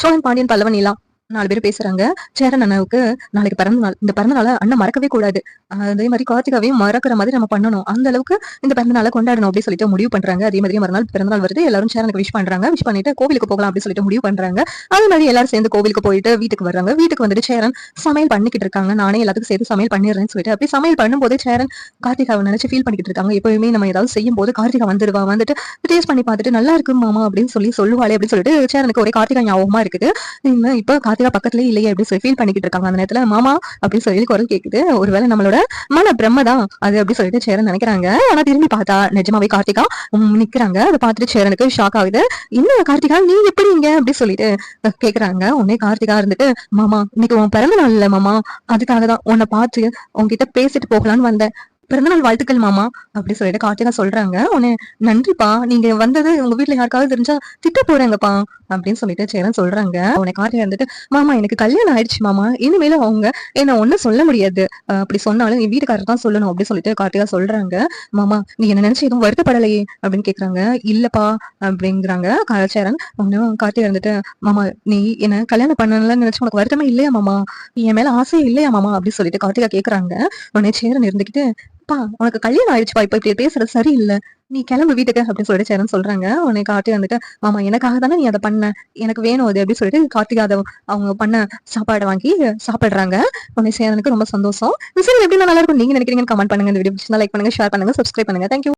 சோழன், பாண்டியன், பல்லவன் எல்லாம் 4 பேரும் பேசுறாங்க. சேரன் அண்ணாவுக்கு நாளைக்கு பிறந்த நாள். இந்த பிறந்த நாள அண்ணன் மறக்கவே கூடாது. அதே மாரி கார்த்திகாவையும் மறக்கிற மாதிரி நம்ம பண்ணணும். அந்த அளவுக்கு இந்த பிறந்த நாள கொண்டாடணும் அப்டி சொல்லிட்டு முடிவு பண்றாங்க. அதே மாதிரி மறுநாள் பிறந்த நாள் வருது. எல்லாரும் சேரனுக்கு விஷ் பண்றாங்க. விஷ் பண்ணிட்டு கோவிலுக்கு போகலாம் அப்டி சொல்லிட்டு முடிவு பண்றாங்க. அதே மாதிரி எல்லாரும் சேர்ந்து கோவிலுக்கு போயிட்டு வீட்டுக்கு வர்றாங்க. வீட்டுக்கு வந்துட்டு சேரன் சமையல் பண்ணிக்கிட்டு இருக்காங்க. நானே எல்லாத்துக்கும் சேர்த்து சமையல் பண்ணிடுறேன்னு சொல்லிட்டு அப்படி சமையல் பண்ணும்போது சேரன் கார்த்திகாவை நினைச்சு ஃபீல் பண்ணிக்கிட்டு இருக்காங்க. எப்பவுமே நம்ம ஏதாவது செய்யும் போது கார்த்திகா வந்துடுவா. வந்துட்டு டேஸ்ட் பண்ணி பார்த்துட்டு நல்லா இருக்கு மாமா அப்படின்னு சொல்லுவாளே அப்படின்னு சொல்லிட்டு சேரனுக்கு ஒரே கார்த்திகா ஞாபகமா இருக்குது. இப்ப கார்த்திகா பக்கத்துலயே இல்லையே அப்படின்னு சொல்லி ஃபீல் பண்ணிக்கிட்டு இருக்காங்க. அந்த நேரத்துல மாமா அப்படின்னு சொல்லி குரல் கேக்குது. ஒருவேளை நம்மளோட மன பிரம்மதான் அது அப்படின்னு சொல்லிட்டு சேரன் நினைக்கிறாங்க. ஆனா திரும்பி பார்த்தா நிஜமாவே கார்த்திகா நிக்கிறாங்க. அதை பார்த்துட்டு சேரனுக்கு ஷாக் ஆகுது. என்ன கார்த்திகா நீ எப்படி இங்க அப்படின்னு சொல்லிட்டு கேக்குறாங்க. உடனே கார்த்திகா இருந்துட்டு மாமா இன்னைக்கு உன் பிறந்த நாள் இல்ல மாமா, அதுக்காக தான் உன்னை பார்த்து உன்கிட்ட பேசிட்டு போகலான்னு வந்தேன். பிறந்தநாள் வாழ்த்துக்கள் மாமா அப்படி சொல்லிட்டு கார்த்திகா சொல்றாங்க. உடனே நன்றிப்பா, நீங்க வந்தது உங்க வீட்டுல யாருக்காவது தெரிஞ்சா திட்ட போறாங்கப்பா அப்படின்னு சொல்லிட்டு சேரன் சொல்றாங்க. உன்னை கார்த்திகா இருந்துட்டு மாமா எனக்கு கல்யாணம் ஆயிடுச்சு மாமா, இனிமேலும் அவங்க என்ன ஒண்ணும் சொல்ல முடியாது, அப்படி சொன்னாலும் என் வீட்டுக்காரர் தான் சொல்லணும் அப்படின்னு சொல்லிட்டு கார்த்திகா சொல்றாங்க. மாமா நீ என்ன நினைச்சு எதுவும் வருத்தப்படலையே அப்படின்னு கேக்குறாங்க. இல்லப்பா அப்படிங்கிறாங்க சேரன். ஒன்னும் கார்த்திகா இருந்துட்டு மாமா நீ என்ன கல்யாணம் பண்ணலன்னு நினைச்சு உனக்கு வருத்தமே இல்லையா மாமா, என் மேல ஆசையே இல்லையா மாமா அப்படின்னு சொல்லிட்டு கார்த்திகா கேக்குறாங்க. உடனே சேரன் இருந்துகிட்டு உனக்கு கல்யாணம் ஆயிடுச்சுப்பா, இப்ப இப்படி பேசுறது சரியில்லை, நீ கிளம்பு வீட்டுக்கு அப்படின்னு சொல்லிட்டு சேரன் சொல்றாங்க. உடனே கார்த்திகா வந்துட்டு மாமா எனக்காக தானே நீ அதை பண்ண, எனக்கு வேணும் அது அப்படின்னு சொல்லிட்டு கார்த்திகா அதை அவங்க பண்ண சாப்பாடை வாங்கி சாப்பிடுறாங்க. உடனே சேரனுக்கு ரொம்ப சந்தோஷம். இந்த சீரியல் எப்படி நல்லா இருக்கும் நீங்க நினைக்கிறீங்கன்னு கமெண்ட் பண்ணுங்க. இந்த வீடியோ லைக் பண்ணுங்க, ஷேர் பண்ணுங்க, சப்ஸ்கிரைப் பண்ணுங்க. தேங்க்யூ.